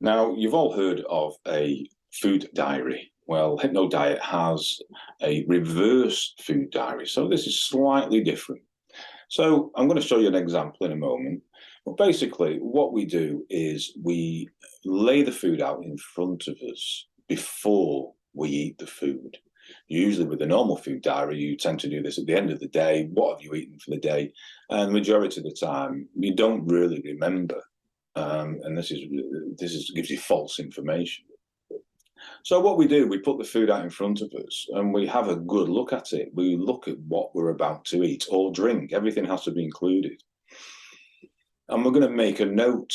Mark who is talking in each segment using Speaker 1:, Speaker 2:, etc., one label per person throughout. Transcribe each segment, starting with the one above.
Speaker 1: Now, you've all heard of a food diary. Well, HypnoDiet has a reverse food diary. So this is slightly different. So I'm going to show you an example in a moment. But basically, what we do is we lay the food out in front of us before we eat the food. Usually with a normal food diary, you tend to do this at the end of the day. What have you eaten for the day? And the majority of the time, you don't really remember. And this gives you false information. So what we do, we put the food out in front of us and we have a good look at it. We look at what we're about to eat or drink. Everything has to be included. And we're going to make a note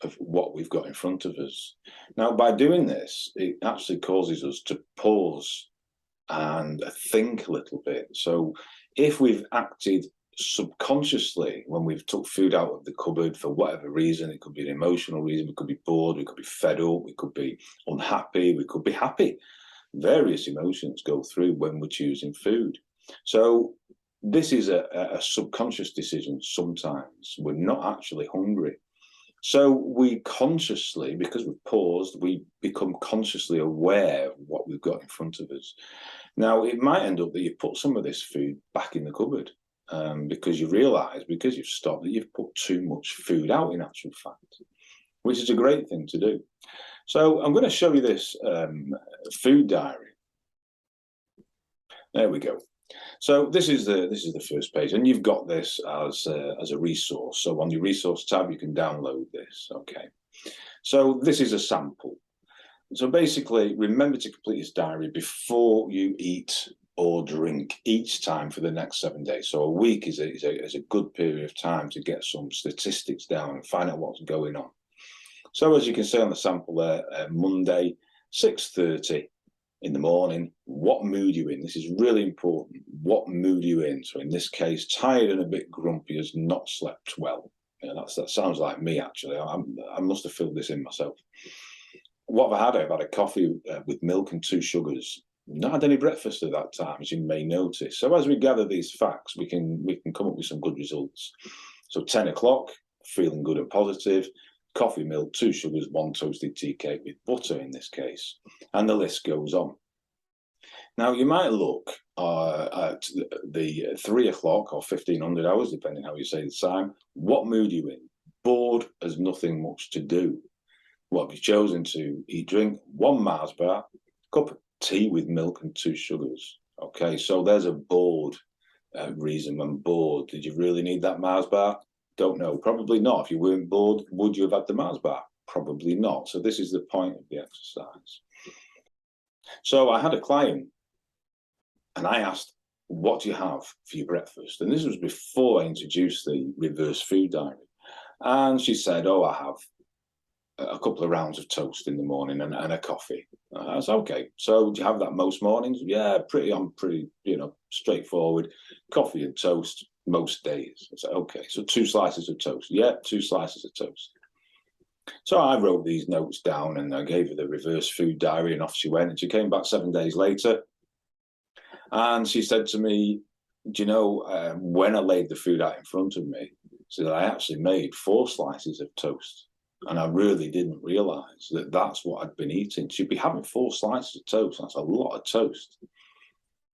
Speaker 1: of what we've got in front of us. Now, by doing this, it actually causes us to pause and think a little bit. So if we've acted subconsciously when we've took food out of the cupboard for whatever reason, it could be an emotional reason, we could be bored, we could be fed up, we could be unhappy, we could be happy. Various emotions go through when we're choosing food. So this is a subconscious decision. Sometimes we're not actually hungry. So we consciously, because we've paused, we become consciously aware of what we've got in front of us. Now, it might end up that you put some of this food back in the cupboard because you realise, because you've stopped, that you've put too much food out in actual fact, which is a great thing to do. So I'm going to show you this food diary. There we go. So this is the first page, and you've got this as a resource. So on your resource tab, you can download this. Okay. So this is a sample. So basically, remember to complete this diary before you eat or drink each time for the next 7 days. So a week is a good period of time to get some statistics down and find out what's going on. So as you can see on the sample there, Monday, 6:30 in the morning, what mood you're in. This is really important. What mood you're in. So in this case, tired and a bit grumpy, has not slept well. Yeah, that sounds like me, actually. I must have filled this in myself. What have I had? I've had a coffee with milk and 2 sugars. Not had any breakfast at that time, as you may notice. So as we gather these facts, we can come up with some good results. So 10 o'clock, feeling good and positive. Coffee, milk, 2 sugars, 1 toasted tea cake with butter in this case. And the list goes on. Now, you might look at the 3 o'clock or 1500 hours, depending how you say the time. What mood are you in? Bored, has nothing much to do. What have you chosen to eat, drink? 1 Mars bar, cup of tea with milk and 2 sugars. Okay, so there's a bored reason. I'm bored. Did you really need that Mars bar? Don't know. Probably not. If you weren't bored, would you have had the Mars bar? Probably not. So this is the point of the exercise. So I had a client and I asked, what do you have for your breakfast? And this was before I introduced the reverse food diary. And she said, oh, I have a couple of rounds of toast in the morning and a coffee. I said, okay. So do you have that most mornings? Yeah, pretty, straightforward. Coffee and toast most days. I said, okay. So 2 slices of toast. Yeah, 2 slices of toast. So I wrote these notes down and I gave her the reverse food diary and off she went. And she came back 7 days later and she said to me, do you know, when I laid the food out in front of me, she said, I actually made 4 slices of toast. And I really didn't realise that that's what I'd been eating. She'd be having 4 slices of toast. That's a lot of toast.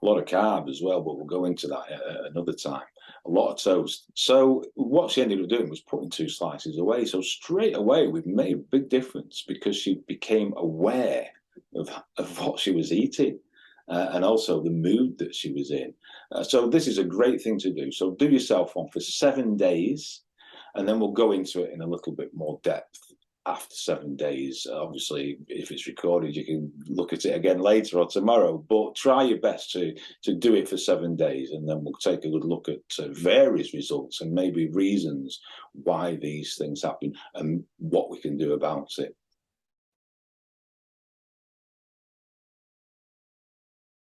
Speaker 1: A lot of carb as well, but we'll go into that another time. A lot of toast. So what she ended up doing was putting 2 slices away. So straight away, we've made a big difference because she became aware of what she was eating and also the mood that she was in. So this is a great thing to do. So do yourself one for 7 days. And then we'll go into it in a little bit more depth after 7 days. Obviously, if it's recorded, you can look at it again later or tomorrow. But try your best to do it for 7 days, and then we'll take a good look at various results and maybe reasons why these things happen and what we can do about it.